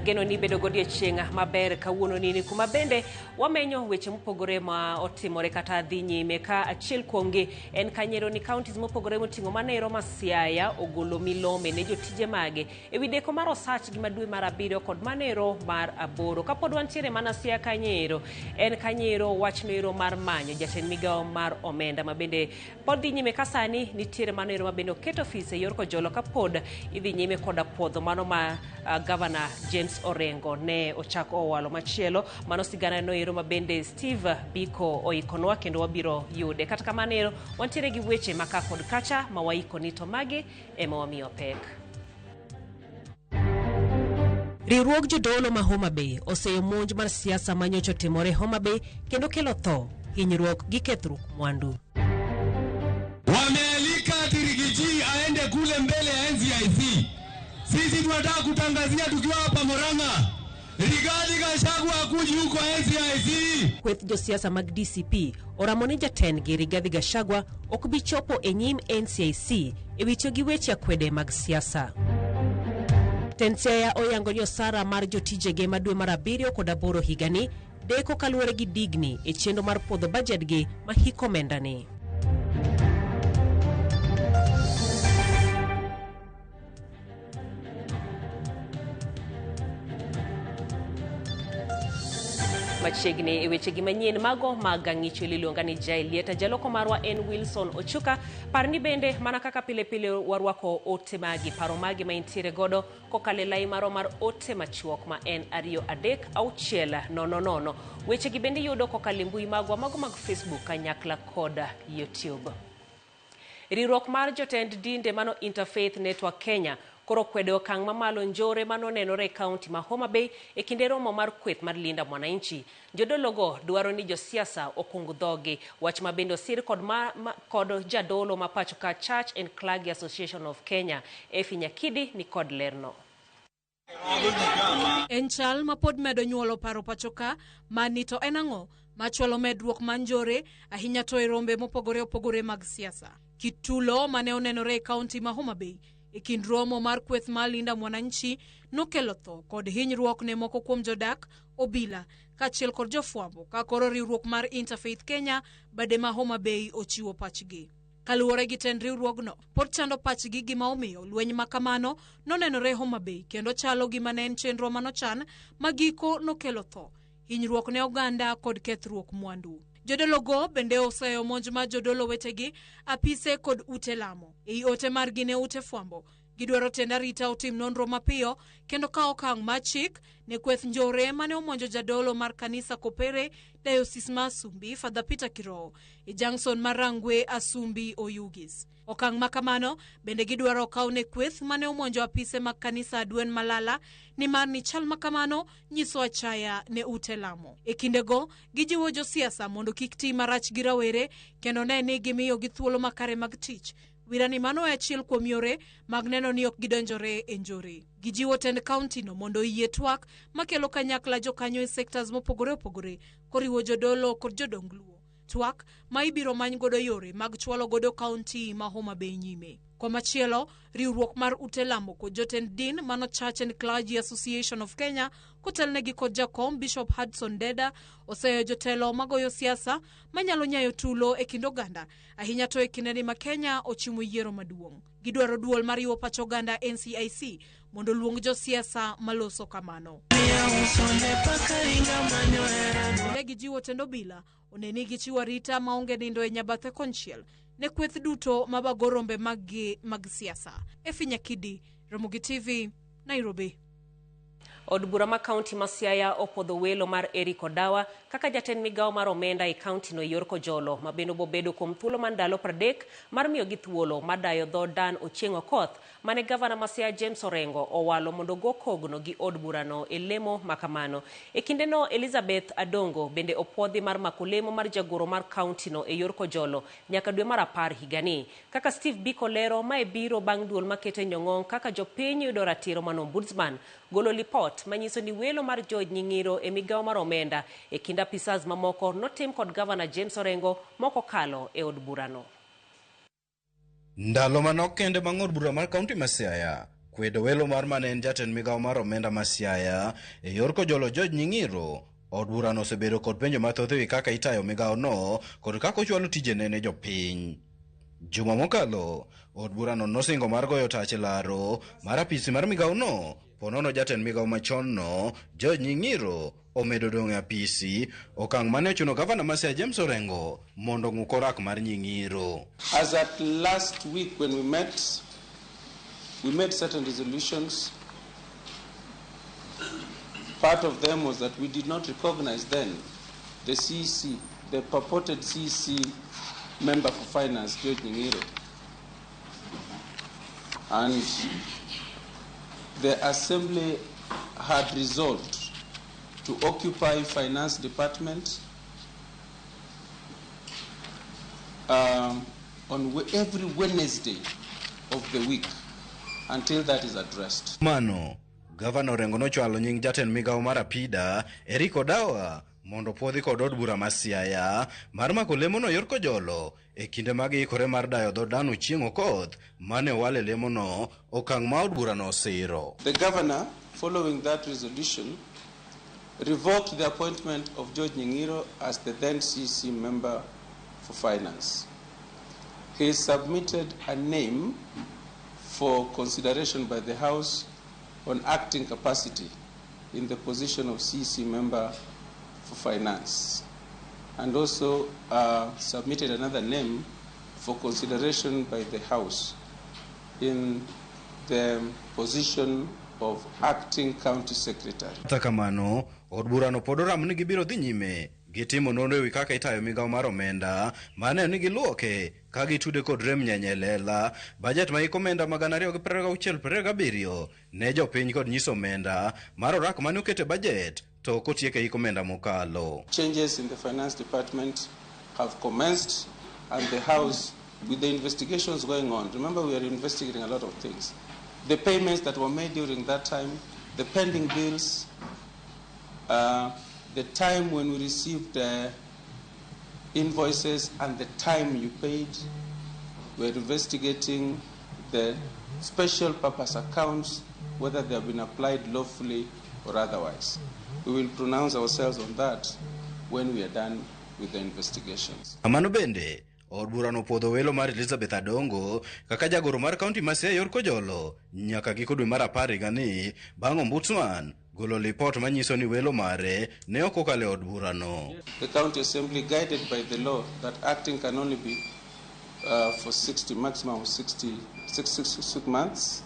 Ageno ni bedo godiechieng' maber kawuono nini kuma bende wamenyo weche mopogore ma otimore kata dhi nyime ka achiel kuomgi en Kanyero ni counties mopogore moting'o Manero ma Siaya ogolo milome ne jotije mage ewi deko mar Osach gi madwe mar 7 kod Manero mar 8. Kapod wantiere mana Siaya Kanyero en Kanyero wachnoero mar manyo jatend migao mar omenda ma bende pod dhi nyime ka sani nitiere Manero ma bende oketo ofise yor kojolo kapod idhi nyime koda puodho mano ma Governor James Orengo ne ochako owalo machielo mano sigana noero ma bende Steve Biko oikonwa kendo wabiro yude. Kata kamano wantiere gi weche maka kod kacha ma waiko ni to magi ema wamiyo pek. Riwruog jodolo ma Homa Bay oseyo monj mar siasa manyocho timore Homa Bay kendo kelo tho, hinyruok gi kethruok mwandu. Wamealika Tirigiji aende kule mbele ya NCIC. Sisi tunataka kutangazia tukiwa hapa Murang'a. Rigathi Gachagua akuji huko NCIC. Kweth josiasa mag DCP oramone jatend gi Rigathi Gachagua ok bi chopo e nyim NCIC e witiyo gi weche akwede mag siasa. Tenseya oyango ni osara mar jotijege madwe mar 7 kod 8 higani deko kaluwore gi digni e chenro mar puodho budget gi ma hiko omendani. Machiegni e weche gi manyien mago mag ng'icho liluonga ni Jailieta jaloko marwa en Wilson Ochuka. Parni bende mana kaka pile pile warwako ote magi paro magi ma intiere godo kokale lai maro mar ote machuok ma en 23600. Weche gi bende yudo kokale mbui magwa mago mag Facebook kanyakla koda YouTube. Riwruok mar jotend dinde mano Interfaith Network Kenya koro kwedo okang' mamalo njore mano nenore e kaunti ma Homa Bay e kinde romo mar kweth mar Linda Mwananchi. Jodologo dwaro ni josiasa okung dhogi, wach ma bende osir kod jadolo ma pacho ka Church and Clergy Association of Kenya. Efi Nyakidi ni kod lerno. Enchal ma pod medo nyuolo paro pachoka mani to enang'o machwalo medruok manjore ahinya to e rombe mopogore opogore mag siasa. Kitulo mane onenore e kaunti ma Homa Bay e kind romo mar kweth mar Linda Mwananchi nokelo tho kod hinyruok ne moko kuom jodak, obila kaachiel kod jofwambo ka koro riwruok mar Interfaith Kenya bade ma Homa Bay ochiwo pachgi. Kaluwore gi tend riwruogno pod chando pachgi gima omiyo lweny makamano nonenore Homa Bay kendo chalo gima ne en chenro manochan magiko nokelo tho, hinyruok ne oganda kod kethruok mwandu. Jodologo bende oseyo monj ma jodolo wetegi, apise kod ute lamo. Ei ote margi ne ute fwambo, gidwaro tenda rita otim nonro mapiyo kendo ka okang' ma chik ne kweth njore mane omonjo jadolo mar kanisa Kopere Diocese ma Asumbi Father Peter Kiroho e Junction mar Rangwe Asumbi Oyugis. Okang' makamano bende gidwaro kaw ne kweth mane omonjo apise mag kanisa Adwen Malala ni mar ni chal makamano nyiso achaya ne ute lamo. E kindego gijiwo josiasa mondo kik ti marach gi rawere kendo ne ni gimiyo gi thuolo makare mag tich. Wirani mano e achiel kuom yore mag neno ni ok gidonjore e njore. Gijiwo tend kaunti no mondo yie twak makelo kanyakla jokanyo e sectors mopogore opogore koriwo jodolo kod jodong luo. Twak ma ibiro many godo yore mag chwalo godo kaunti ma Homa Bay nyime. Kwa machielo, riwruok mar ute lamo kod jotend din mano Church and Clergy Association of Kenya kotelnegi kod jakom Bishop Hudson Deda oseyo jotelo magoyo siasa manyalo nyayo tulo e kind oganda ahinya to e kindeni ma Kenya ochimo yiero maduong'. Gidwaro duol mariwo pacho oganda NCIC mondo luong josiasa maloso kamano. Gijiwo tendo bila oneni gichiwo rita maonge nindo e nyabathe konchiel ne kweth duto mabagorombe mag siasa. Efi Nyakidi, Ramogi TV, Nairobi. Od bura ma kaunti ma Siaya opodho welo mar Eric Odawa kaka jatend migao mar omenda e kaunti no yor kojolo ma bende bobedo kuom thuolo man ndalo 30 mar miyo gi thuolo madayo dho Dan Ochieng' Okoth mane Governor ma Siaya James Orengo owalo mondo go kogno gi od bura no e lemo makamano. E kinde no Elizabeth Adongo bende opodhi mar mako lemo mar jagoro mar kaunti no e yor kojolo nyaka dwe mar 10 higani. Kaka Steve Biko lero ma e biro bang' duol makete nyong'ong kaka jopiny yudo ratiro mano Ombudsman golo lipot manyiso ni welo mar George Nying'iro e migao mar omenda e kinda pisas mamoko notim kod Governor James Orengo moko kalo e od burano. Ndalo manok kende bang' od bura mar kaunti ma Siaya kwedo welo mar manen jatend migawo mar omenda ma Siaya e yor kojolo George Nying'iro. Od burano osebedo kod penjo mathoth ewi kaka itayo migawo no kod kaka ochwalo tijene ne jopiny. Juma mokalo, od burano nosingo mar goyo tach e laro mar apisi mar migawo no, ponono jatend migawo machon no George Nying'iro omedo dong' e apisi, okang' mane ochuno gavana ma Siaya James Orengo mondo ng'u korak mar Nying'iro. As at last week when we made certain resolutions. Part of them was that we did not recognize then the CEC, the purported CEC member for finance, George Nying'iro. And the Assembly had resolved to occupy finance department on every Wednesday of the week until that is addressed. Mano, Gavana Orengo nochwalo nying jatend migawo mar Apida, Eric Odawa, mondo puodhi kod od bura ma Siaya mar mako lemono yor kojolo e kinde mag ikore mar dayo dho dhano chieng' Okoth mane owale lemono okang' ma od bura no osiro. The governor, following that resolution, revoked the appointment of George Nying'iro as the then CEC member for finance. He submitted a name for consideration by the House on acting capacity in the position of CEC member for finance, and also submitted another name for consideration by the House in the position of acting county secretary. Takamano, od burano pod oram ni gibiro dhi nyime gitimo nonro ewi kaka itayo migawo mar omenda mane ni giluoke ka gitude kod rem nyanyelela bajet ma ikomenda magana 226 ne jopiny kod nyiso omenda mar orak mane okete bajet to kotieke ikomenda mokalo. Changes in the finance department have commenced, and the House, with the investigations going on, remember we are investigating a lot of things, the payments that were made during that time, the pending bills, the time when we received invoices and the time you paid. We're investigating the special purpose accounts, whether they have been applied lawfully or otherwise. We will pronounce ourselves on that when we are done with the investigations. Amano bende, od burano podho welo mar Elizabeth Adongo kaka jagoro mar kaunti ma Siaya yor kojolo nyaka giko dwe mar 10 gani bang' ombudsman golo report manyiso ni welo mare ne ok okale od burano. The county assembly, guided by the law that acting can only be for maximum 66 months,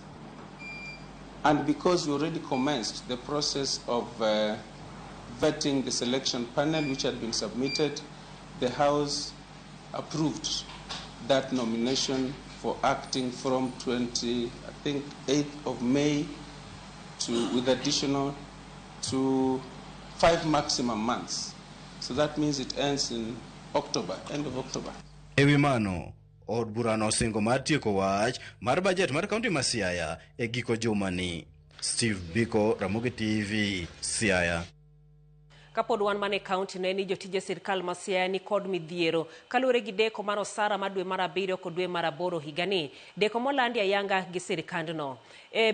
and because we already commenced the process of vetting the selection panel which had been submitted, the House approved that nomination for acting from 8th of May with additional to 5 maximum months. So that means it ends in October, end of October. Ewi mano, od burano osingo mar tieko wach mar bajet mar kaunti ma Siaya e giko juma ni. Steve Biko, Ramogi TV, Siaya. Kapod wan mane kaunti ne ni jotije sirkal ma Siaya ni kod midhiero kaluwore gi deko mar osara ma dwe mar 7 kod dwe mar 8 higani. Deko molandi ayanga gi sirkandno.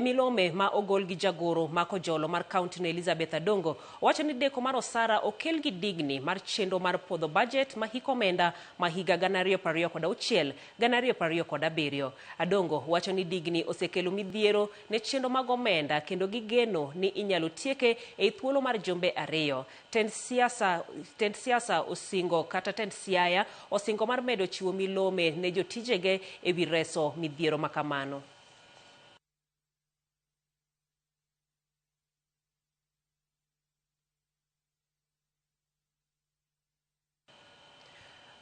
Milome ma ogol gi jagoro ma kojolo mar kaunti ne Elizabeth Adongo wacho ni deko mar osara okel gi digni mar chenro mar podho budget ma hik omenda ma higa 2026 2027. Adongo wacho ni digni osekelo midhiero ne chenro mag omenda kendo gigeno ni inyalo tieke e thuolo mar jumbe 2. Tend siasa osingo kata tend Siaya osingo mar medo chiwo milome ne jotijege e wi reso midhiero makamano.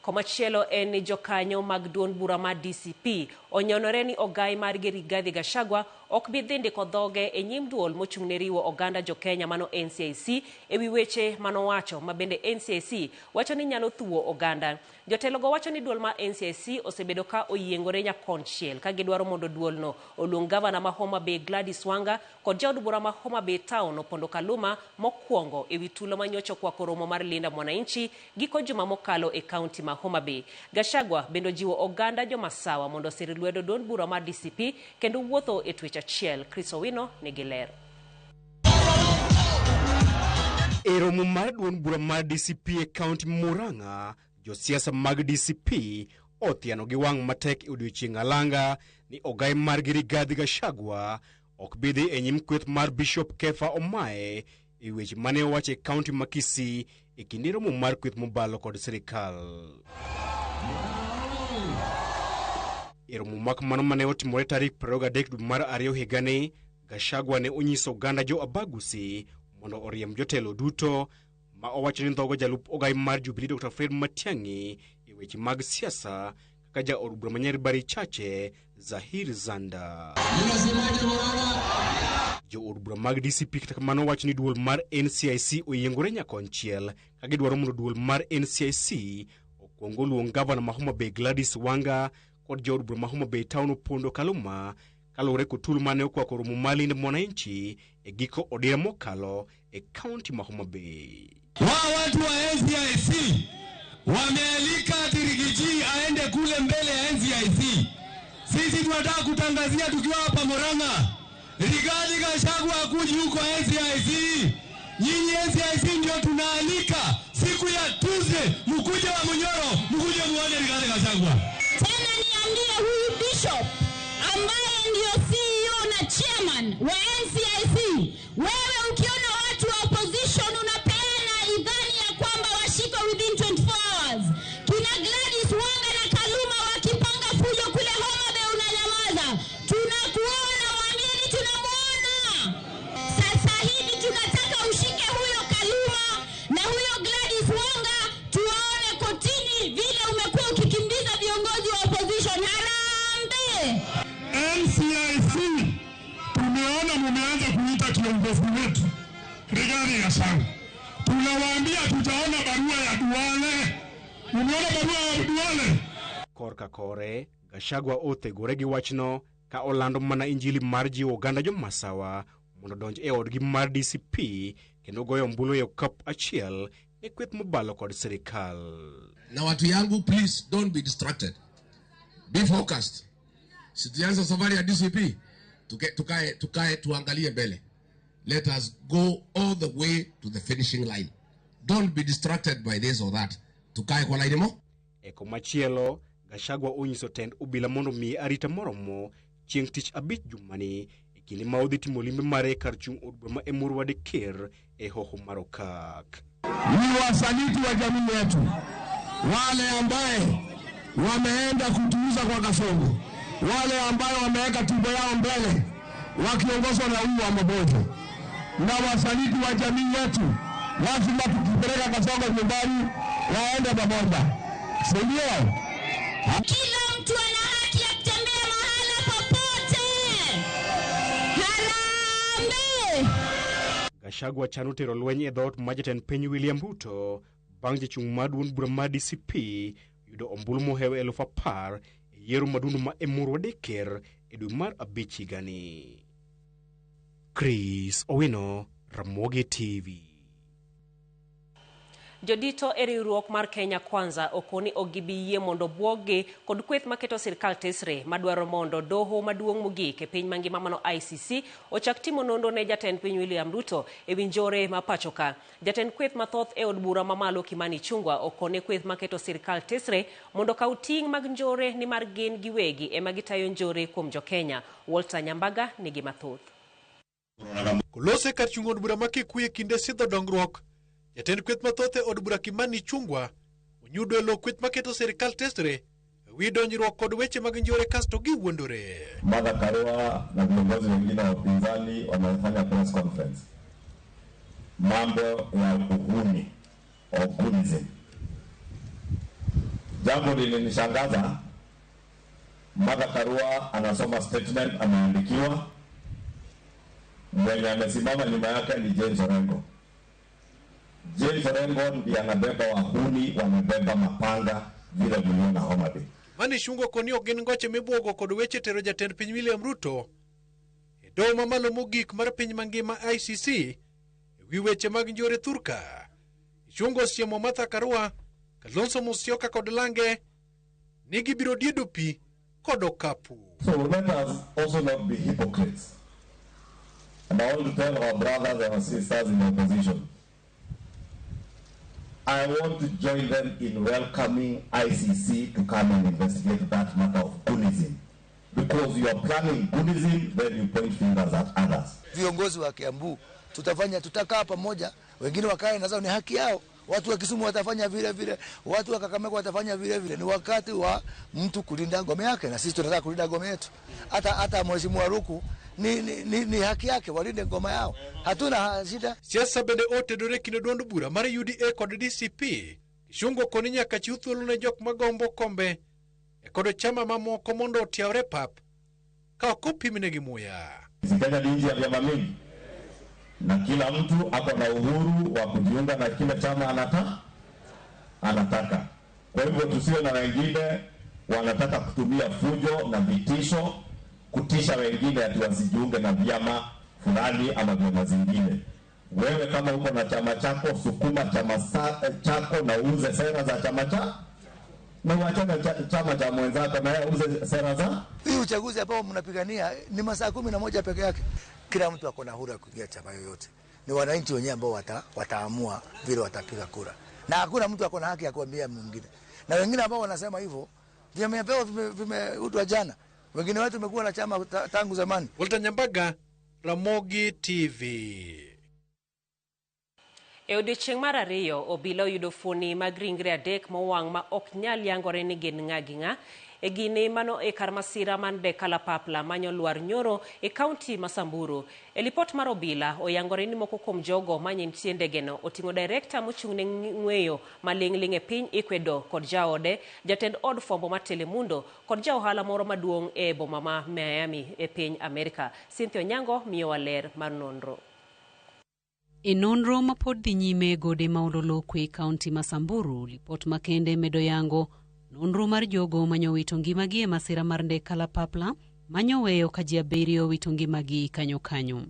Komachielo en ni jokanyo mag duond bura mar DCP onyonore ni ogai mar Rigathi Gachagua ok bi dhi ndiko dhoge e nyim duol mochung' ne riwo oganda jokenya mano NCIC e wi weche manowacho ma bende NCIC wacho ni nyalo thuo oganda. Jotelogo wacho ni duol ma NCIC osebedo ka oyiengore nyakonchiel ka gidwaro mondo duolno oluong gavana ma Homa Bay Gladys Wanga kod jaod bura ma Homa Bay Town Opondo Kaluma mokwongo e wi tulo manyocho kwa koromo mar Linda Mwananchi giko juma mokalo e kaunti ma Homa Bay. Gachagua bendo jiwo oganda jomasawa mondo sir lwedo duond bura mar DCP kendo wuotho e twech achiel. Chris Owino nigi ler. E romo mar duond bura mar DCP e kaunti Murang'a, josiasa mag DCP othiano gi wang' matek e odiochieng' alanga ni ogai margi Rigathi Gachagua ok bidhi e nyim kweth mar Bishop Kefa Omae e weche mane owacho e kaunti ma Kisii e kinde romo mar kweth mobalo kod sirikal. E romo makamano mane otimore tarik 23 dwe mar 2 higani, Gachagua ne onyiso oganda jo Abagusi mondo oriem jotelo duto ma owacho ni dhogo jalup ogai mar Jubilee Dr. Fred Matiang'i e weche mag siasa kaka ja od bura ma Nyaribari Chache Zahir Zanda. Jo od bura mag DCP kata kamano wacho ni duol mar NCIC oyiengore nyakonchiel ka gidwaro mondo duol mar NCIC okuongo luong gavana ma Homa Bay Gladys Wanga kod jo od bura ma Homa Bay Town Opondo Kaluma kalore kotulu mane okwako romo malinde mwananchi e giko odira mokalo e kaunti ma Homa Bay. Watu wa NCIC wamealika Tirigiji aende kule mbele ya NCIC. Sisi tunataka kutangazia tukiwa hapa Murang'a, Rigathi Gachagua akuji huko NCIC. Nyinyi NCIC ndio tunaalika siku ya Tuesday, mkuje wa Munyoro, mkuje muone Rigathi Gachagua. Tena niambie huyu Bishop ambaye ndio CEO na chairman wa NCIC, wewe ukiona watu wa opposition unapeana idhani ya kwamba washiko within 24 hours. Kina Gladys Wanga na Kaluma wakipanga fujo kule Homa Bay unanyamaza. Tunakuona, waambieni tunamuona. Sasa hivi tunataka ushike huyo Kaluma na huyo Gladys Wanga, tuwaone kotini vile umekuwa ukikimbiza viongozi wa opposition. Harambee! NCIC tumeona mumeanza kuita kiongozi wetu Rigathi Gachagua. Tunawaambia tutaona barua ya Duale. Umeona barua ya Duale? Korka kore, Gachagua othegore gi wachno ka olando mana injili mar jiwo oganda jo Masawa mondo donj e odgi mar DCP kendo goyo ombulu e okap achiel e kweth mobalo kod sirikal. Na watu yangu, please don't be distracted. Be focused. Situanza safari ya DCP, tukae tuangalie mbele. Let us go all the way to the finishing line. Don't be distracted by this or that. Tukae kwa line mo. Eko machielo, Gachagua onyiso tend obila mondo mi arita moromo chieng' tich abich jumani e kinde ma odhi timo limbe mare kar chung' od bura ma Emurua Dikir e hoho mar Okak. Ni wasaliti wa jamii yetu, wale ambaye wameenda kutuuza kwa kasongo, wale ambayo wameweka tumbo yao mbele wakiongozwa na huyu wa Mabojo, na wasaliti wa jamii yetu. Lazima tukipeleka kasongo nyumbani waende pamoja, si ndio? Kila mtu ana haki ya kutembea mahala popote. Harambee! Gachagua chano tero lweny e dhoot ma jatend piny William Ruto bang' jachung' mar duond bura mar DCP yudo ombulu mohew 10,000 e yiero madundu ma Emurua Dikir e dwe mar 5 higani. Chris Owino, Ramogi TV. Jodito e riwruok mar Kenya Kwanza okoni ogibiyie mondo bwogi kod kweth maketo sirkal tesre madwaro mondo doho maduong' mogik e piny mangima mano ICC ochak timo nonro ne jatend piny William Ruto e winjore ma pachoka. Jatend kweth mathoth e od bura mamalo Kimani Ichung'wah okone kweth maketo sirkal tesre mondo kaw ting' mag njore ni mar gin giwegi ema gitayo njore kuom jo-Kenya. Walter Nyambaga nigi mathoth. Kolose kar chung' od bura ma Kikuyu kinde sidho dongruok, jatend kweth mathoth e od bura Kimani Ichung'wah onyudo lo kweth maketo sirkal tesre wi donjruok kod weche mag njore kasto giwuondore. Martha Karua na viongozi wengine wa upinzani wamefanya press conference. Mambo ya uhuni au gunize. Jambo lilinishangaza, Martha Karua anasoma statement ameandikiwa, mwenye amesimama nyuma yake ni James Orengo. James Orengo ndiye anabeba wahuni, wamebeba mapanga vile mliona Homa Bay. Mani Ichung'wah koni ogin ngoche mibuogo kod weche tero jatend piny William Ruto e doho mamalo mogik mar piny mangima ICC e wi weche mag njore thurka. Ichung'wah osiemo Martha Karua, Kalonzo Musyoka kod Lange ni gibiro diedo pi kod okapu. So let us also not be hypocrites. And I want to tell our brothers and our sisters in opposition, I want to join them in welcoming ICC to come and investigate that matter of Gunism. Because you are planning Gunism, then you point fingers at others. Viongozi wa Kiambu tutakaa pamoja, wengine wakae na zao, ni haki yao. Watu wa Kisumu watafanya vile vile, watu wa Kakamega watafanya vile vile. Ni wakati wa mtu kulinda ngome yake, na sisi tunataka kulinda ngome yetu. Hata Mheshimiwa Ruku ni haki yake, walinde ngoma yao. Hatuna shida. Siasa bende otedore kine duond bura mar UDA kod DCP. Kishungo koni nyaka chiw thuolo ne jok magombo kombe kod chama mamoko mondo otiawre pap ka ok opimnegi muya. Kenya ni nchi ya vyama mingi, na kila mtu ako na uhuru wa kujiunga na kile chama anataka. Kwa hivyo tusiwe na wengine wanataka kutumia fujo na vitisho kutisha wengine ati wasijiunge na vyama fulani ama vyama zingine. Wewe kama uko na chama chako, sukuma chama chako na uuze sera za chama chako, na uachane chama cha mwenzako na yeye uuze sera za. Hii uchaguzi ambao mnapigania ni masaa 11 peke yake. Kila mtu ako na uhuru ya kuingia chama yoyote. Ni wananchi wenyewe ambao wataamua vile watapiga kura. Na hakuna mtu ako na haki ya kuambia mwingine. Na wengine ambao wanasema hivyo, vimepewa vimeutwa jana. Wengine wetu tumekuwa na chama tangu zamani. Walter Nyambaga, Ramogi TV. E odiochieng' mar ariyo, obila oyudo fuoni mag ringre adek mowang' ma ok nyal yangore ni gin ng'a gi ng'a. E gini mano e kar masira man de kalapapla manyo lwar nyoro e kaunti ma Samburu. E lipot mar obila oyangore ni moko kuom jogo manyentie ndegeno oting'o direkta mochung'ne ng'weyo maling'ling' e piny Ecuador kod jaode, jatend od fwambo mar Telemundo kod jaohala moro maduong' e boma ma Miami e piny Amerika. Cynthia Onyango miyo waler mar nonro. E nonro ma pod dhi nyime gode ma Ololokwe kaunti ma Samburu, lipot makende medo yango nonro mar jogo manyo wito ngimagi e masira mar ndek kalapapla manyo weyo ka ji 7 wito ngimagi kanyo.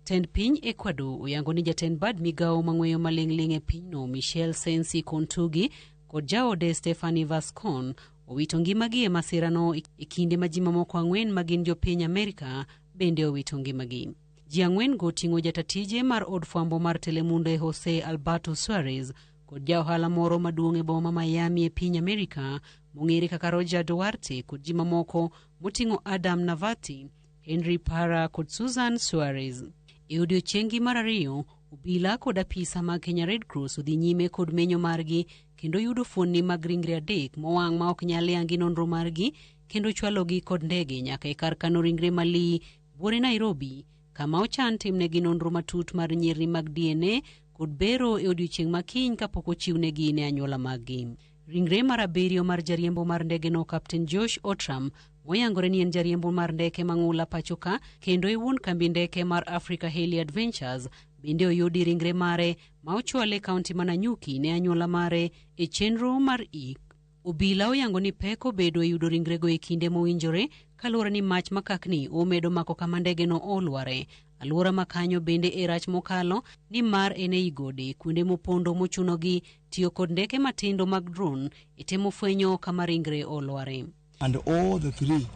Tend piny Ecuador oyango ni jatend bad migao mang'weyo maling'ling' e pinyno Michelle Sensi Kontugi kod jaode Stephanie Vascon owito ngimagi e masirano e kinde ma ji mamoko 4 magin jopiny Amerika bende owito ngimagi. Ji 4 go ting'o jatatije mar od fwambo mar Telemundo e Jose Alberto Suarez kod jaohala moro maduong' e boma Miami e piny Amerika mong'ere kaka Roger Duarte kod ji mamoko moting'o Adam Navati, Henry Parra kod Susan Suarez. E odiochieng'gi mar ariyo, obila kod apisa mag Kenya Red Cross odhi nyime kod menyo margi kendo yudo fuonni mag ringre adek mowang' ma ok nyal yangi nonro margi kendo chwalogi kod ndege nyaka e kar kano ringre Malii, buore Nairobi, kama ochan timnegi nonro matut mar nyirni mag DNA kod bero e odiochieng' makiny kapok ochiwnegi ne anyuola maggi. Ringre mar 7 mar jariembo mar ndege no Captain Josh Otram moyangore ni en jariembo mar ndeke mang'ula pachoka kendo e wuon kambi ndeke mar Africa Heli Adventures bende oyudi ringre mare ma ochwale kaunti ma Nanyuki ne anyuola mare e chenro mar ik. Obila oyango ni pek obedo e yudo ringrego e kinde mowinjore kaluwore ni mach makakni omedo mako kama ndege no olware. Alwora makanyo bende e rach mokalo ni mar ene igode kuonde mopondo mochunogi tiyo kod ndeke matindo mag drone itemo fwenyo kama ringre olware. And all the 3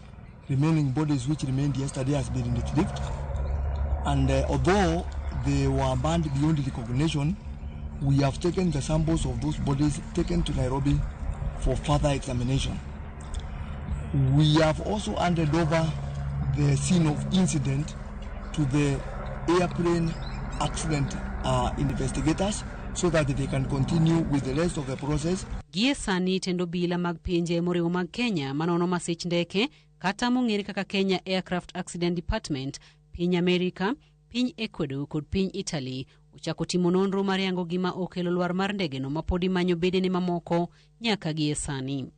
remaining bodies which remained yesterday has been retrieved. And although they were burned beyond recognition, we have taken the samples of those bodies taken to Nairobi for further examination. We have also handed over the scene of incident to the airplane accident investigators so that they can continue with the rest of the process. Gie sani tendo bila mag pinje moriwo mag Kenya manono masich ndeke kata mong'ere kaka Kenya Aircraft Accident Department, piny Amerika, piny Ecuador kod piny Italy ochako timo nonro mar yango gima okelo lwar mar ndegeno mapodi manyo bedene mamoko nyaka gie sani.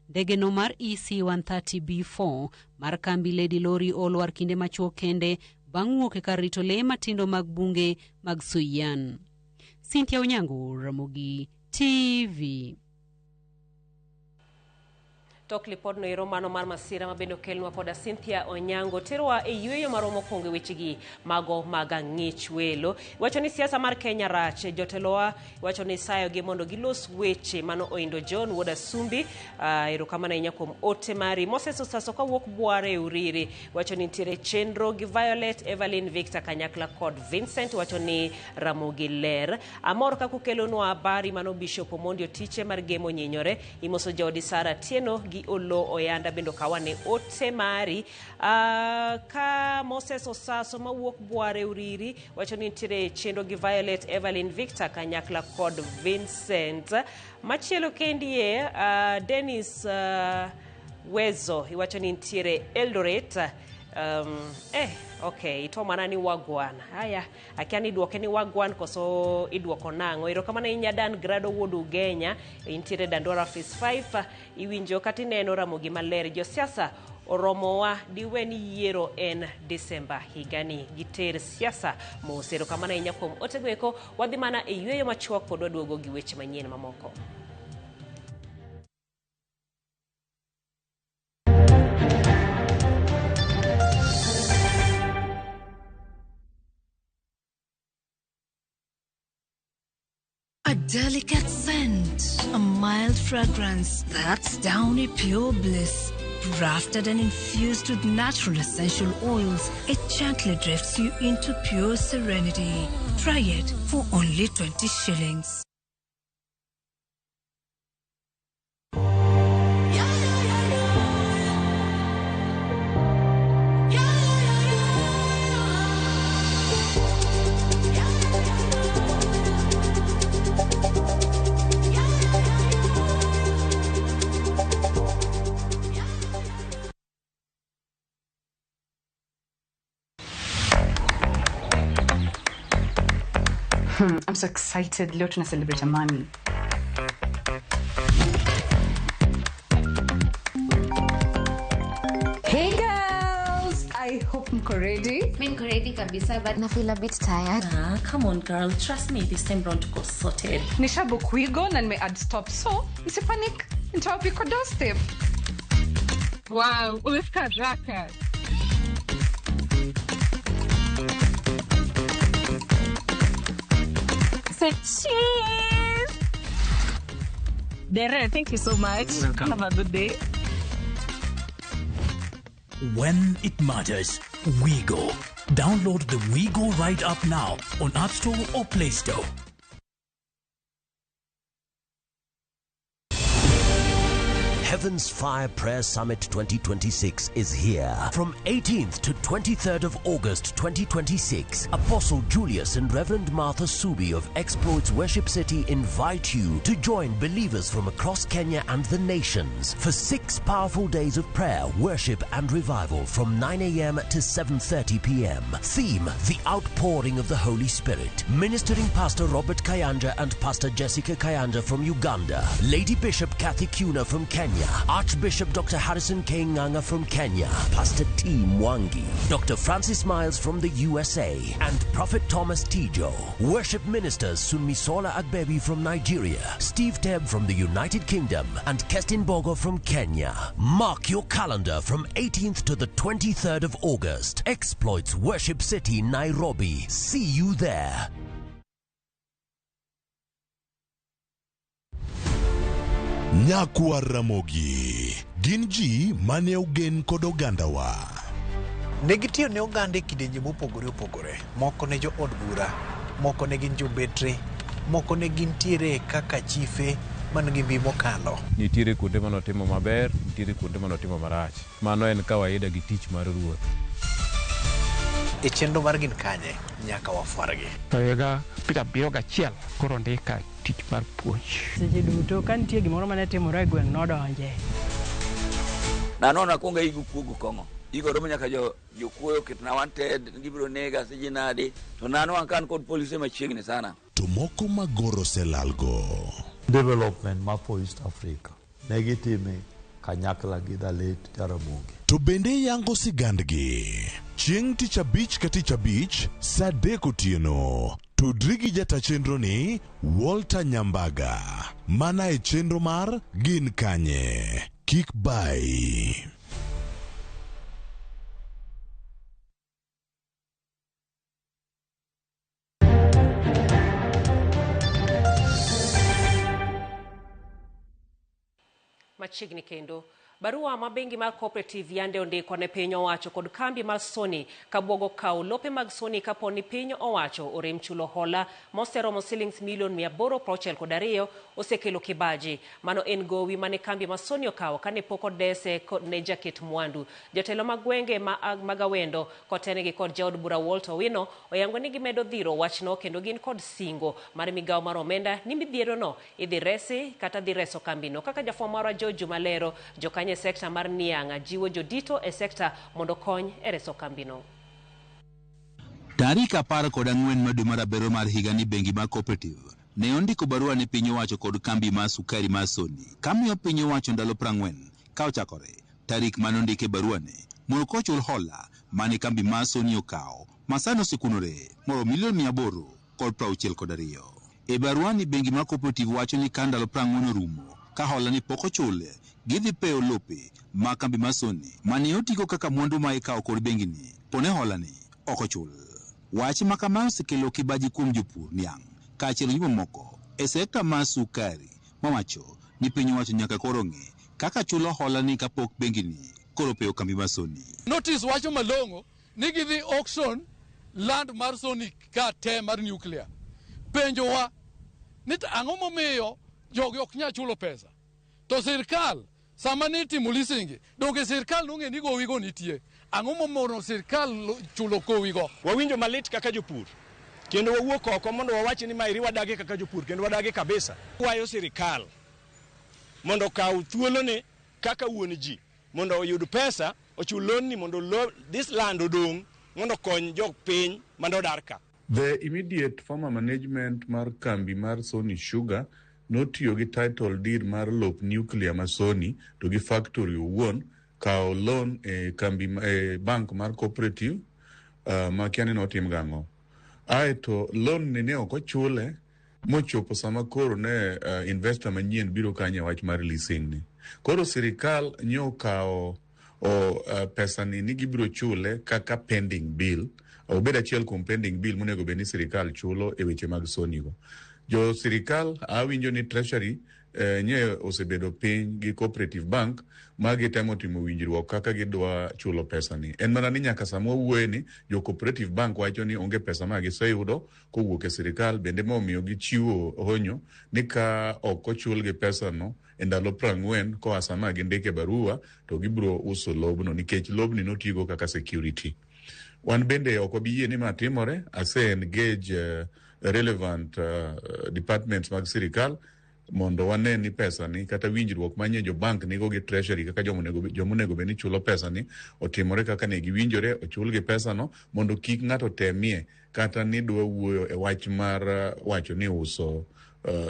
Ndegeno mar EC-130B4 mar kambi Lady Lori olwar kinde machuok kende bang' wuok e kar rito lee matindo mag bunge mag Suiyan. Cynthia Onyango, Ramogi TV. Tok lipod no iromano mar masira mabendo kelnwa koda Cynthia Onyango terwa e yueyo maromo konge wechegi mago maga ng'ich welo. Wacho ni siasa mar Kenya rach, jotelowa wacho ni sayo gi mondo gilos weche mano oindo John Woda Sumbi. Erokamano ahinya kuom ote mari. Moses Osaso kawuok Buare Uriri wacho ni nitiere chenro gi Violet Evelyn Victor kanyakla kod Vincent wacho ni Ramogi ler. Amor kakukelonwa habari mano Bishop Omondi Otiche mar gemo nyinyore imoso jaodi Sara Tieno gi Olo Oyanda bendo kawane ote mari. Ka Moses Osaso mawuok Buare Uriri wacho ni nitiere chenro gi Violet Evelyn Victor kanyakla kod Vincent. Machielo kendie Dennis Wezo iwacho ni nitiere Eldoret. Okay, ito mana ni wagwan. Haya, akiani duoke ni wagwan koso iduoko nango. Erokamano ahinya Dan Grado Wuod Ugenya, intiere Dandora Phase 5, iwinjo kati neno Ramogi maler. Josiasa oromowa diweni yiero en Desemba higani giter siasa mos. Erokamano ahinya kuom otegweko wadhi mana e yueyo machuok pod waduogo gi weche manyien mamoko. A delicate scent, a mild fragrance, that's Downy Pure Bliss. Crafted and infused with natural essential oils, it gently drifts you into pure serenity. Try it for only 20 shillings. I'm so excited. Leo tuna celebrate Amani. Hey girls! I hope mko ready. Mko ready kabisa, but I feel a bit tired. Come on girl, trust me, this time round to go sorted. Nishabook Wigo na nime add stop, so msipanic, nitawapika doorstep. Wow, umefika haraka. Cheers! Dere, thank you so much. Welcome. Have a good day. When it matters, we go. Download the WeGo right app now on App Store or Play Store. Heaven's Fire Prayer Summit 2026 is here. From 18th to 23rd of August 2026, Apostle Julius and Reverend Martha Subi of Exploits Worship City invite you to join believers from across Kenya and the nations for 6 powerful days of prayer, worship and revival from 9 a.m. to 7:30 p.m. Theme: The Outpouring of the Holy Spirit. Ministering Pastor Robert Kayanja and Pastor Jessica Kayanja from Uganda. Lady Bishop Kathy Kuna from Kenya. Archbishop Dr. Harrison K. Nganga from Kenya, Pastor T. Mwangi, Dr. Francis Miles from the USA, and Prophet Thomas Tijo. Worship ministers Sunmisola Agbebi from Nigeria, Steve Tebb from the United Kingdom, and Kestin Bogo from Kenya. Mark your calendar from 18th to the 23rd of August. Exploits Worship City, Nairobi. See you there. Nyakwa Ramogi gin ji mane ogen kod ogandawa. Negitiyo ne oganda e kidienje mopogore opogore. Moko ne jo od bura, moko ne gin jobetre, moko ne gintiere kaka chife man gi mbi mokalo. Nitiere kuonde manotimo maber, nitiere kuonde manotimo marach. Mano en kawaida gi tich mar ruoth. E chenro mar gin kanye nyaka wafuargi. To higa 2021 koro ndika tich mar puonj. Seche duto ka nitie gimoro mane timore e gweng' nodonje. Nanona kuonga igu kuogo kongo. Igo romo nyaka jokuoyo kitna wanted gibiro nega seche nade. To nano ankan kod polisi machiegni sana. To moko magoro selalgo. Development mapo East Africa. Negitime kanyakla gi Dalit Jaramogi. To bende yango sigandgi. Chieng' tich abich ka tich abich, saa 3 otieno. Tudri gi jata chenro ni Walter Nyambaga. Mana e chenro mar Gin Kanye. kik bai. Machiegni kendo barua ma bengi mar cooperative yande ondiko ne piny owacho kod kambi mar Sony kabwogo kawo lope mag Sony kapo ni piny owacho orem chulo hola moseromo shillings milion 862 osekelo kibaji. Mano en gowi mane kambi mar Sony okawo kane pok odese ne jaket mwandu. Jotelo mag gwenge mag Awendo kotenegi kod jaod bura Walter Owino oyango ni gimedo dhiro wachno kendo gin kod singo mar migawo mar omenda ni midhierono idhi resi kata dhi reso kambino. Kaka jafwambo marwa George Malero jokanye sekta mar Nianga jiwo jodito e sekta mondo kony e reso kambino. Tarik 14 madwe mar aboro mar higa ni bengi mar cooperative ne ondiko barua ne piny owacho kod kambi mar sukari mar Sony kamiyo piny owacho ndalo 40 ka ochakore tarik manondike barua ne mondo kochul hola mane kambi mar Sony okawo masano sekunore moro milion 862. E barua ni bengi mar cooperative wacho ni ka ndalo 40 orumo ka hola ni pok ochule gidhi peyo lope ma kambi mar Sony mane otigo kaka mwandu ma ikawo kod bengi ni pone hola ni ok ochul. Wach ma kama osekelo kibaji kuom jopur niang' kaachiel gi moko e sekta mar sukari mawacho ni piny owacho nyaka koro ng'e kaka chulo hola ni kapok bengi ni koro peyo kambi mar Sony. Notice wacho malong'o ni gidhi auction land mar Sony ka te mar nuclear. Penjo wa ni ang'o momiyo jogi ok nyal chulo pesa. To sirkal sama ni timo lisingi donge sirkal nong'e ni gowigo nitie. Ang'o momono sirkal chulo kowigo. Wawinjo malit kaka jopur kendo wawuok oko mondo wawachi ni mairi wadagi kaka jopur kendo wadagi kabisa. Wayo sirkal mondo kaw thuolone kaka wuon ji mondo oyud pesa ochul loan ni mondo this land odong mondo kony jok piny mando darka. The immediate former management mar kambi mar Sony Sugar notiyo gi title deed mar lop nuclear mar Sony to gi factory owuon kawo loan kambi bank mar cooperative ma kiani notim gang'o. Aeto loan ne ok ochule mochopo sama koro ne investor manyien biro kanye wach mar leasing ni. Koro sirikal nyo kawo pesa ni gibiro chule kaka pending bill. Obeda achiel kuom pending bill monego bed ni sirikal chulo e weche mag Sony go. Jo sirikal awinjo ni treasury nye osebedo piny gi cooperative bank magi temo timo winjruok kaka gidwa chulo pesa ni. En mana ni nyaka samo wuoye ni jo cooperative bank wacho ni onge pesa ma giseyudo kowuok e sirikal bende momiyo gichiwo honyo ni ka ok ochul gi pesa no e ndalo 40 koa sama gindike barua to gibiro uso lobno nikech lobni notigo kaka security. Wan bende ok obiyie ni matimore ase engage relevant departments mag sirikal mondo wane ni pesa ni kata winjruok manye jo bank nigo gi treasury kaka jomonego beni chulo pesa ni otimore kaka ne giwinjore ochul gi pesa no mondo kik ng'ato temie kata ni dwa wuoyo e wach mar wacho ni uso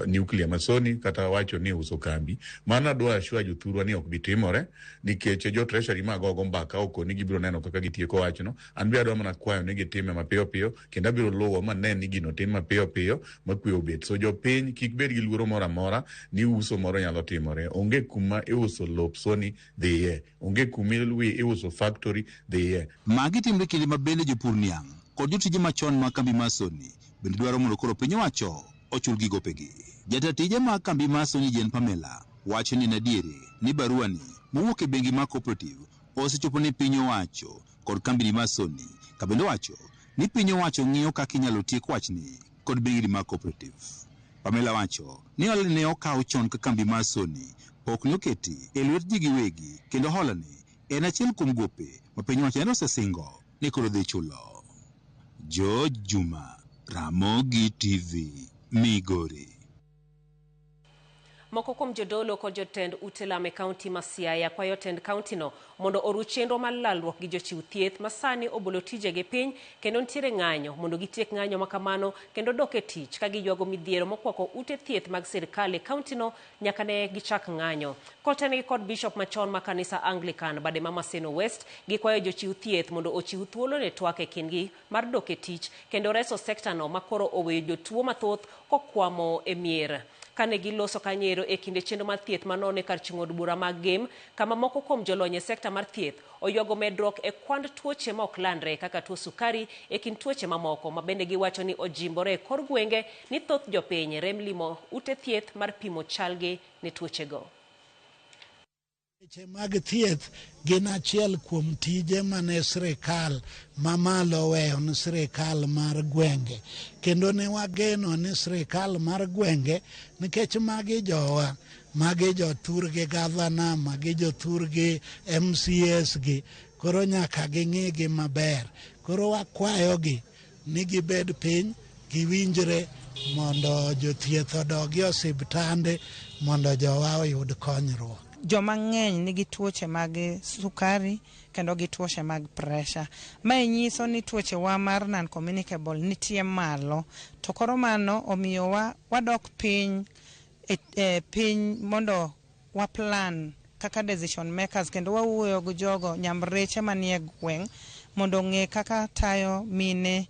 nuclear ma Sony kata wacho ni uso kambi. Mana dwa shua jothurwa ni ok bitimore nikech jo treasury magogo mbaka oko ni gibiro neno kaka gitieko wachno. An bi adwa mana kwayo ni gitime mapiyo piyo kendo abiro luwo ma ne ni gino tim mapiyo piyo makwe obet. So jo piny kik bed gi luoro moro amora ni uso moro nyalo timore. Onge kuma iuso lop Sony dhiye. Onge kuma iuso factory dhiye. Magi timre kinde ma bende jopur niang' kod jotije machon ma kambi mar Sony bende dwaro mondo koro piny owacho ochul gi gopegi. Jatatije ma kambi mar Sony Jen Pamela wacho ni nadieri ni barua ni mowuok e bengi mar cooperative osechopo ne piny owacho kod kambi mar Sony ka bende wacho ni piny owacho ng'iyo kaka inyalo tiek wachni kod bengi mar cooperative. Pamela wacho ni hola ne okawo chon ka kambi mar Sony pok ne oketi e lwet ji giwegi kendo hola ni en achiel kuom gope ma piny owacho osesingo ni koro dhi chulo. George Juma, Ramogi TV, Migori. Moko kuom jodolo kod jotend ute lamo e kaunti ma Siaya kwayo tend kaunti no mondo oru chenro mar lalruok gi jochiw thieth ma sani obolo tijegi piny kendo nitiere ng'anyo mondo gitiek ng'anyo ma kamano kendo dok e tich ka giywago midhiero mokwako ute thieth mag sirkal e kaunti no nyaka ne gichak ng'anyo. Kotenegi kod bishop machon ma kanisa Anglican bade ma Maseno West gikwayo jochiw thieth mondo ochiw thuolo ne twak e kindgi mar dok e tich kendo reso sekta no makoro oweyo jotuo mathoth kokwamo e mier. kane giloso kanyero e kinde chenro mar thieth manone kar chung'od bura mag Gem, kama moko kuom jolony e sekta mar thieth oywago medruok e kwand tuoche ma ok landre kaka tuo sukari e kind tuoche mamoko, ma bende giwacho ni ojimbore e kor gwenge ni thoth jopiny rem limo ute thieth mar pimo chalgi ne tuochego. Weche mag thieth gin achiel kuom tije mane sirikal mamalo weyo ni sirikal mar gwenge, kendo ne wageno ni sirikal mar gwenge nikech magi jowa, magi jothurgi gavana, magi jothurgi MCS gi, koro nyaka ging'igi maber. Koro wakwayogi ni gibed piny, giwinjre mondo jothieth odogi osiptande mondo jowa oyud konyruok. Joma ng'eny nigi tuoche mag sukari kendo gi tuoche mag pressure. Mae nyiso ni tuoche wa mar non communicable nitie malo, to koro mano omiyo wadok piny piny mondo wa plan kaka decision makers, kendo wawuoyo gi jogo nyamreche manie gweng' mondo ng'e kaka tayo mine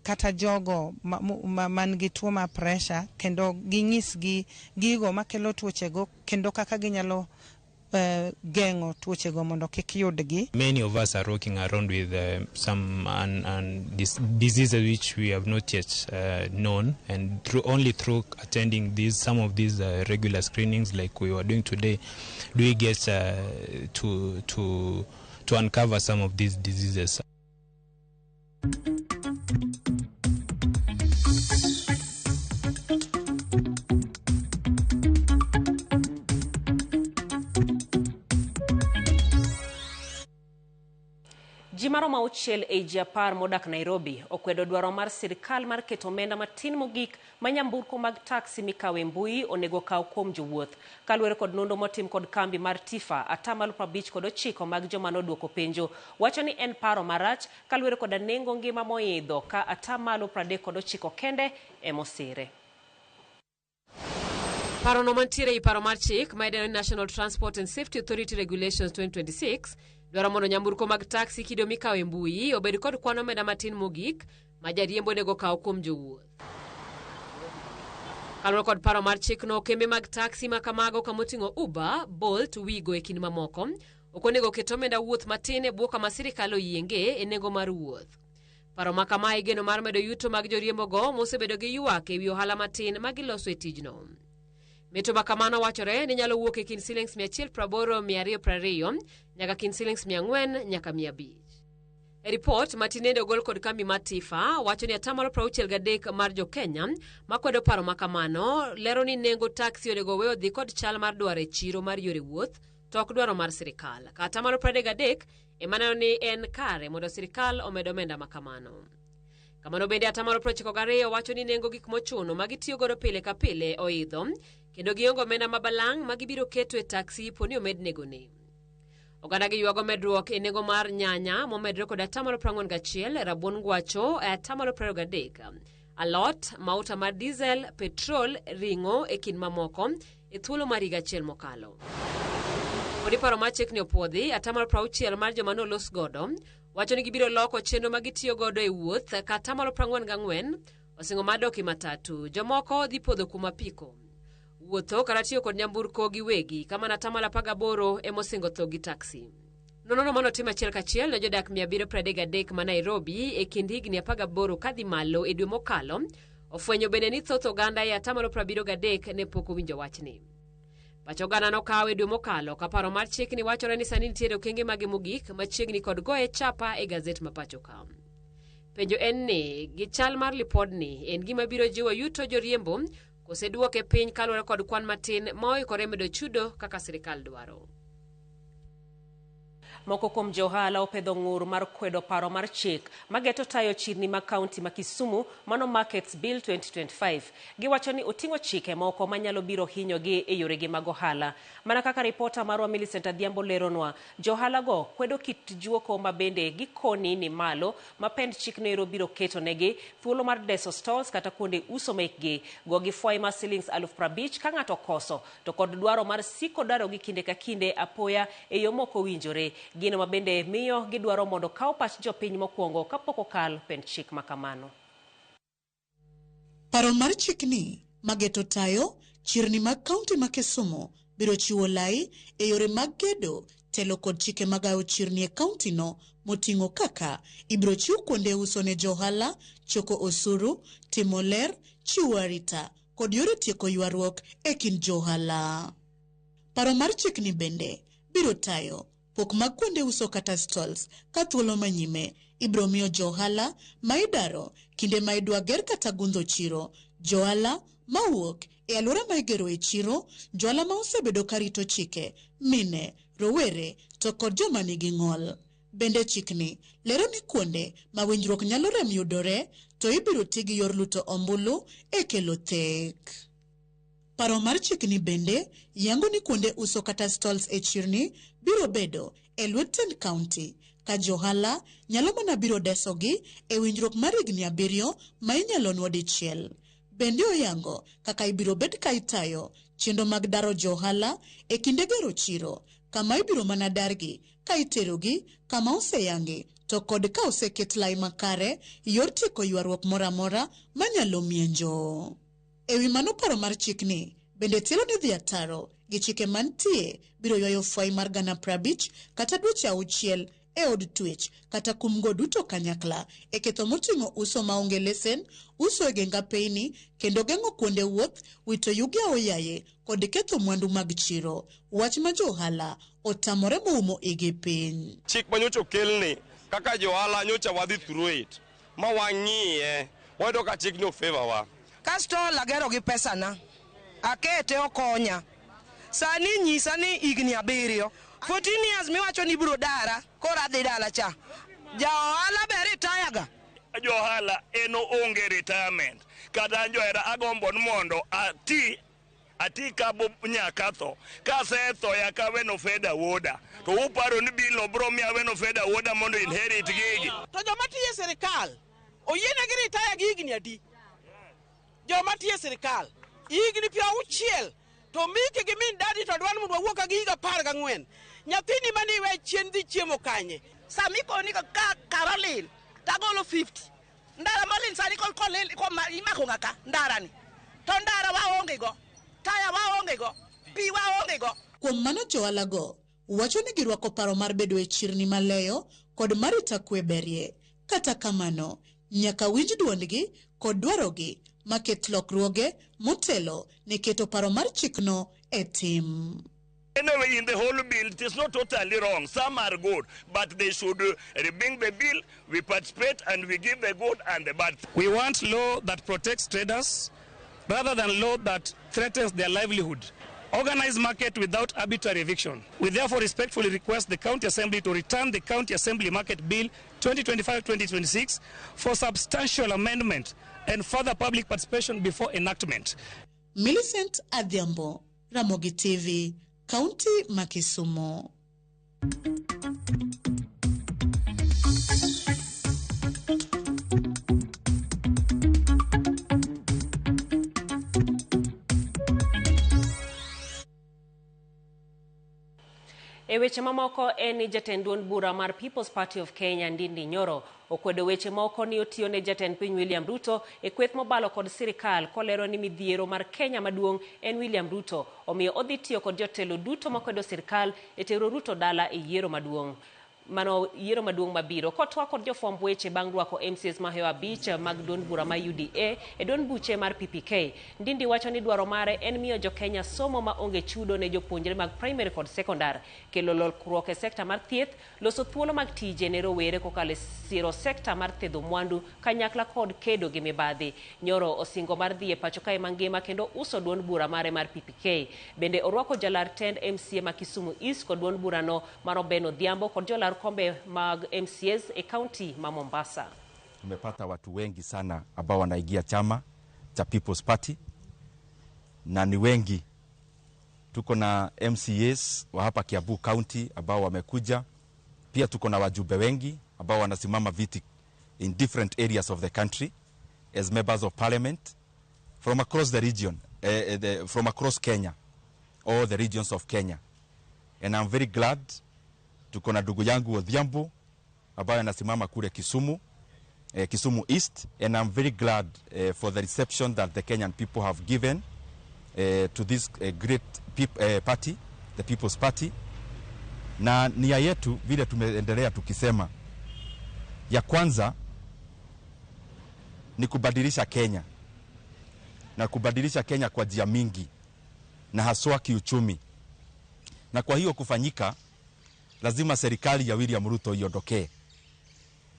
kata jogo man gi tuo ma pressure, kendo ginyisgi gigo makelo tuochego kendo kaka ginyalo geng'o tuochego mondo kik yudgi. Many of us are walking around with some diseases which we have not yet known, and only through attending some of these regular screenings like we were doing today do we get to uncover some of these diseases. Ji maromo 6 e ji 10 modak Nairobi okwedo dwaro mar sirikal mar keto omenda matin mogik ma nyamburko mag taksi mikawe mbui onego kaw kuom jowuoth. Kaluwore kod nonro motim kod kambi mar Tifa, 59% mag joma noduoko penjo wacho ni en paro marach, kaluwore kod nengo ngima moidho ka 39% kende emosire. Paro no mantiere i paro mar chik ma National Transport and Safety Authority Regulations 2026 dwaro mondo nyamburko mag taksi kido mikawe mbui obed kod kwan omenda matin mogik ma jariembo nego kaw kuom jowuoth. Kaluwore kod paro mar chikno, kembe mag taksi ma kamago kamoting'o Uber, Bolt, Wigo e kind mamoko ok onego ket omenda wuoth matin e bwo kama sirikal oyienge e nengo mar wuoth. Paro ma kama igeno mar medo yuto mag joriembogo mosebedo gi ywak e wi ohala matin ma giloso e tijno. Meto makamano wachore ni nyalo wuok e kind shillings 180-220 nyaka kind shillings 400 nyaka 500. E report matinende ogol kod kambi mar Tifa wacho ni 63% mar jo Kenya makwedo paro makamano lero ni nengo taksi onego weyo dhi kod chal mar dwaro e chiro mar yore wuoth to ok dwaro mar sirikal. Ka 33% emaneno ni en kare mondo sirikal omedo omenda makamano. Kamano bende 92% wacho ni nengo gik mochuno ma gitiyo godo pile ka pile oidho, kendo giongo omenda mabalang' ma gibiro keto e taksi poni omed negone. Oganda gi ywago medruok e nengo mar nyanya momedre kod 41%, rabuon gwacho 23%, alot, mauta mar diesel, petrol, ring'o e kind mamoko e thuolo mar higa achiel mokalo. Kodi paro mar chik ni opuodhi, 60% mar joma nolos godo wacho ni gibiro loko chenro ma gitiyo godo e wuoth ka 44% osingo madoki matatu. Jomoko dhi podho kuma apiko. Wuotho kata tiyo kod nyamburko giwegi kama 18% emosingo tho gi taksi. Nonono mano tim achiel kachiel ne jodak 733 ma Nairobi e kind higni 18 kadhi malo e dwe mokalo ofwenyo bende ni thoth oganda e 73% ne pok owinjo wachni. Pacho gana nokawe dwe mokalo ka paro mar chik ni wachore ni sani nitiere okenge mage mogik machiegni kod goye chapa e gazet ma pacho ka. Penjo en ni gi chal mar lipodni en gima biro jiwo yuto joriembo kose duoke piny kaluwore kod kwan matin ma oikore medo chudo kaka sirikal dwaro. Moko kuom johala opedho ng'ur mar kwedo paro mar chik mageto tayo chirni ma kaunti ma Kisumu mano Markets Bill 2025. Giwacho ni oting'o chike moko manyalo biro hinyogi e yoregi mag ohala. Mana kaka ripota marwa Millicent Adhiambo leronwa, johala go kwedo kit juoko ma bende gikoni ni malo ma pend chik no biro keto negi thuolo mar deso stalls kata kuonde uso mekgi go gi fwai ma shillings 50,000 ka ng'ato koso, to kod dwaro mar siko daro gi kinde ka kinde apoya e yo moko winjore. Gino ma bende miyo gidwaro mondo kaw pach jopiny mokwongo kapok okal pend chik makamano. Paro mar chik ni Mageto tayo chirni mag kaunti ma Kisumu biro chiwo lai e yore mag gedo telo kod chike magayo chirni e kaunti no moting'o kaka ibiro chiw kuonde uso ne johala, choko osuru, timo ler, chiwo arita kod yore tieko ywaruok e kind johala. Paro mar chikni bende biro tayo pok mag kuonde uso kata stalls ka thuolo manyime ibiro miyo johala ma idaro kinde ma idwa ger kata gundho chiro, johala mawuok e alwora ma igero e chiro, johala ma osebedo karito chike, mine, rowere to kod joma nigi ng'ol. Bende chikni lero ni kuonde ma winjruok nyalo rem yudore to ibiro ti gi yor luto ombulu e kelo thek. Paro mar chikni bende yango ni kuonde uso kata stalls e chirni biro bedo e lwet tend kaunti ka johala nyalo mana biro desogi e winjruok mar higni 7 ma inyalo nwa dichiel. Bende oyango kaka ibiro bed ka itayo chenro mag daro johala e kinde gero chiro, kama ibiro mana dargi ka iterogi kama oseyangi to kod ka oseket lai makare yor tieko ywaruok moramora manyalo mienjo. Ewi mano paro mar chikni bende tielo ni dhi ataro gi chike mantie biro ywayo fwai mar $50,000 kata dweche 6 e od twech kata kumgo duto kanyakla e ketho moting'o uso maonge lesen, uso e genga peini kendo geng'o kuonde wuoth, wito yugi aoyaye kod ketho mwandu mag chiro, wach ma johala otamore moumo igi piny. Chik manyocho kelni kaka johala nyocha wadhi through it ma wang'iye wayudo ka chik no favor wa. Kasto lagero gi pesa na akete okonya sani nyisa ni higni 7 14 years miwacho ni biro dara kora dhi dala cha jaohala be retire ga. Johala eno onge retirement kata johera agombo mondo ati kabo nyaka tho kasetho ya kaweno feda woda to uparo ni bilo bro mi aweno feda woda mondo inherit gigi to joma tiye sirikal oyiene gi retire gi higni adi? Joma tiye sirikal higni 60 to miki gi min dadi to dwan mondo wuoka gi higa 14 nyathini mani we chien dhi chiemo kanye samiko ni ka Caroline tagolo 50 ndara malin sani kol imako ngaka ndara ni to ndara waonge go taya waonge go pi waonge go. Kuom mano johala go wacho ni girwako paro mar bedo e chirni maleyo kod marita kwe berie, kata kamano nyaka winj duondgi kod dwarogi maket lokruoge motelo ne keto paro mar chikno e tim. Anyway, in the whole bill, it is not totally wrong. Some are good, but they should bring the bill, we participate, and we give the good and the bad. We want law that protects traders rather than law that threatens their livelihood. Organized market without arbitrary eviction. We therefore respectfully request the County Assembly to return the County Assembly Market Bill 2025-2026 for substantial amendment and further public participation before enactment. Millicent Adhiambo, Ramogi TV, County Makisumo. E weche mamoko en jatend duond bura mar People's Party of Kenya Ndindi Nyoro okwedo weche moko ni otiyo ne jatend piny William Ruto e kweth mobalo kod sirikal kolero ni midhiero mar Kenya maduong' en William Ruto omiyo odhi tiyo kod jotelo duto makwedo sirikal e tero Ruto dala e yiero maduong'. Yiero maduong' mabiro kotwa kod jofwamb weche bang' rwako MCs mahew 5 mag duond bura ma UDA e duond buche mar PPK. Ndindi wacho ni dwaro mare en miyo jo Kenya somo ma onge chudo ne jopuonjre mag primary kod sekondar, kelo lokruok e sekta mar thieth, loso thuolo mag tije ne rowere kokalo siro sekta mar thedho mwandu kanyakla kod kedo gi mibadhi. Nyoro osingo mar dhi e pacho kae mangima kendo uso duond bura mare mar PPK. Bende orwako jalar tend MCA ma Kisumu East kod duond bura no mar Oben Odhiambo kod jolar kombe mag MCAs e county ma Mombasa. Tumepata watu wengi sana ambao wanaingia chama cha People's Party na ni wengi. Tuko na MCAs wa hapa Kiambu County ambao wamekuja. Pia tuko na wajumbe wengi ambao wanasimama viti in different areas of the country as members of parliament from across the region, from across Kenya, all the regions of Kenya. And I'm very glad tuko na ndugu yangu Odhiambo ambaye anasimama kule Kisumu Kisumu East, and I'm very glad for the reception that the Kenyan people have given to this great party, the People's Party. Na nia yetu vile tumeendelea tukisema, ya kwanza ni kubadilisha Kenya, na kubadilisha Kenya kwa njia mingi na haswa kiuchumi. Na kwa hiyo kufanyika, lazima serikali ya William Ruto iondokee,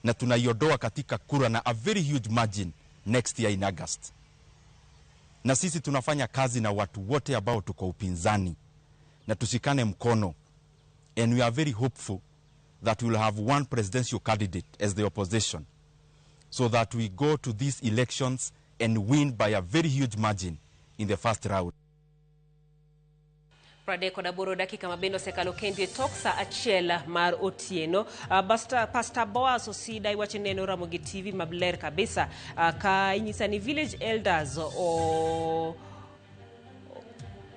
na tunaiondoa katika kura na a very huge margin next year in August. Na sisi tunafanya kazi na watu wote ambao tuko upinzani, na tushikane mkono, and we are very hopeful that we will have one presidential candidate as the opposition, so that we go to these elections and win by a very huge margin in the first round. Pradeko da boro dakika mabendo sekalo kendi toksa achiela mar otieno. Pastor Boaz Osida iwache neno Ramogi TV mabler kabisa. Ka inyisani village elders o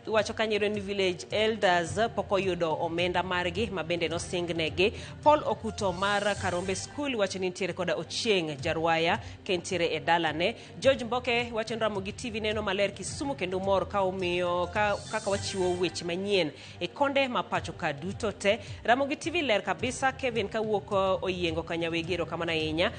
iwacho kanyero ni village elders poko yudo omenda margi mabende no singnege. Paul Okuto mar Karombe School iwacho ni ntiere koda Ochieng Jarwaya kentiere e dalane. George Mboke iwacho Ramogi TV neno maler Kisumu kendo mor ka omiyo kaka wachiwo weche manyien e konde mapacho ka duto te. Ramogi TV ler kabisa. Kevin kawuok Oyiengo Kanyawegero kama na inya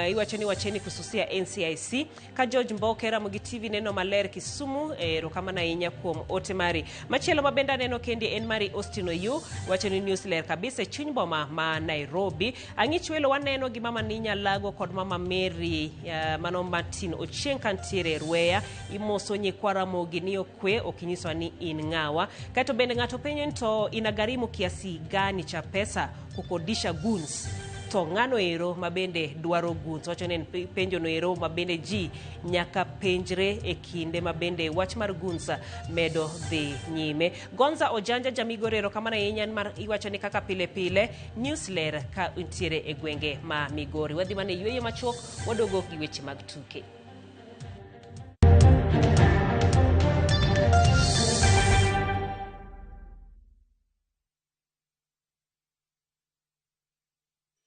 iwacho ni wacheni kususia NCIC. Ka George Mboke Ramogi TV neno maler Kisumu ero kama na inya kuom otemari. Machielo mabenda neno kendi en mari Austin Oyu wacho ni news ler kabisa chuny boma ma Nairobi. Angichwelo waneno gi mama Ninya Lago kod mama Mary mano Martin Ochieng kantiere Rweya imoso nyikwara mogi ni okwe okinyiswa ni in ngawa. Kato bende ngato penyo to inagarimu kiasi gani cha pesa kukodisha goons to ngano ero mabende dwaro goons. Wacho nen penjo no ero mabende ji nyaka penjre e kinde mabende wach mar goons medo dhi nyime. Gonza Ojanja Jamigorero kama na yenyan mar iwacho ni kaka pile pile newsletter ka untiere e gwenge ma Migori. Wadhi mane yueye machuok wadogo gi weche mag tuke.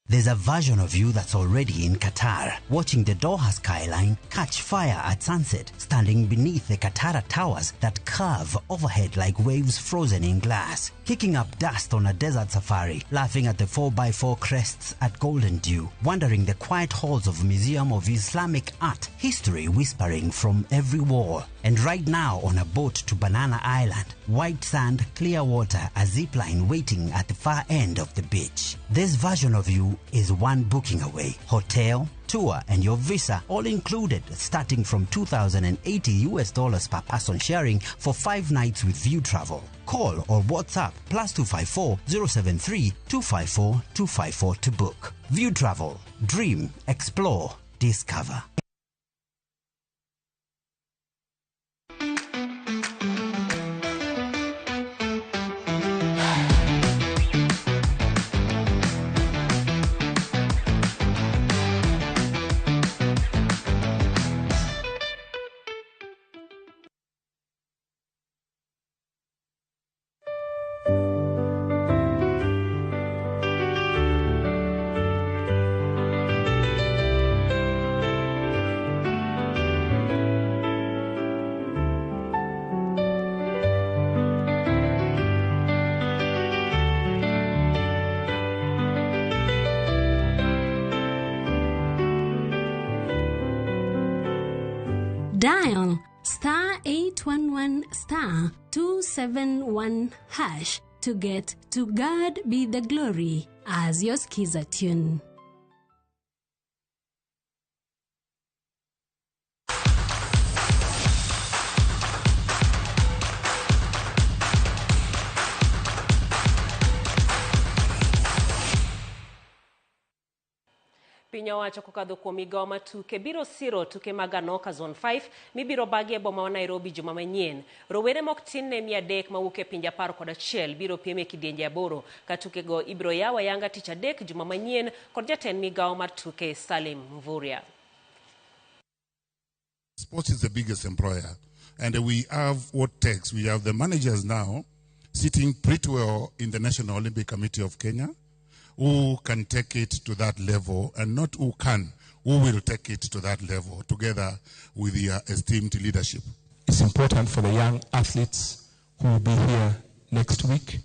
There's a version of you that's already in Qatar, watching the Doha skyline catch fire at sunset, standing beneath the Qatar towers that curve overhead like waves frozen in glass, kicking up dust on a desert safari, laughing at the 4x4 crests at Golden Dew, wandering the quiet halls of Museum of Islamic Art, history whispering from every wall. And right now on a boat to Banana Island, white sand, clear water, a zipline waiting at the far end of the beach. This version of you is one booking away. Hotel, tour, and your visa all included, starting from $2,080 per person, sharing for 5 nights with View Travel. Call or WhatsApp +254 073 254 254 to book. View Travel. Dream, explore, discover. Dial *811*271# to get To God Be the Glory as your skiza tune. Pinyo wacho kokadho kuom migawo matuke biro siro tuke maganoka zone 5 mibiro bagie boma wa Nairobi juma manyien. Rowere mok tin ne 300 mawuok e pinje 11 biro piem e kidienje 8 ka tukego ibiro yaw ayanga tich adek juma manyien kod jatend migawo mar tuke Salim Mvurya. Sports is the biggest employer, and we have what takes. We have the managers now sitting pretty well in the National Olympic Committee of Kenya, who can take it to that level, and not who can, who will take it to that level together with the esteemed leadership. It's important for the young athletes who will be here next week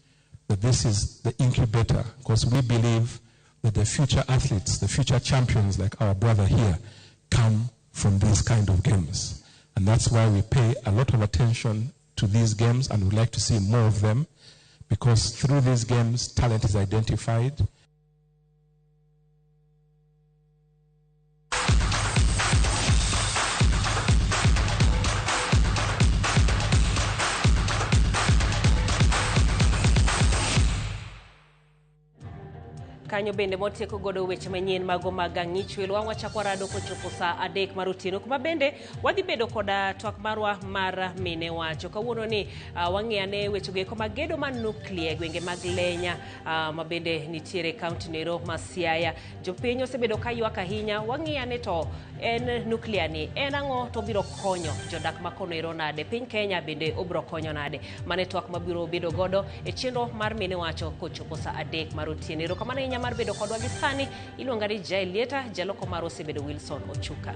that this is the incubator, because we believe that the future athletes, the future champions like our brother here, come from these kind of games. And that's why we pay a lot of attention to these games and would like to see more of them, because through these games, talent is identified. Kanyo bende motieko godo weche manyien mago mag ang'ichwelo wang' wachako rado kochopo sa 3 mar otieno kuma bende wadhi bedo koda twak marwa mar mine wacho kawuono ni wang'iyane weche go mag gedo mar nuklia gwenge mag Lenya ma bende nitiere kaunti nero ma Siaya. Jopiny osebedo ka ywak ahinya, wang'iyane to en nuklia ni en ang'o to biro konyo jodak ma konero nade, piny Kenya bende obiro konyo nade. Mane twak mabiro bedo godo e chenro mar mine wacho kochopo sa 3 mar otieno. Kamano mar bedo kodwa gi sani iluonga ni Jael Lieta, jaloko mar osebedo Wilson Ochuka.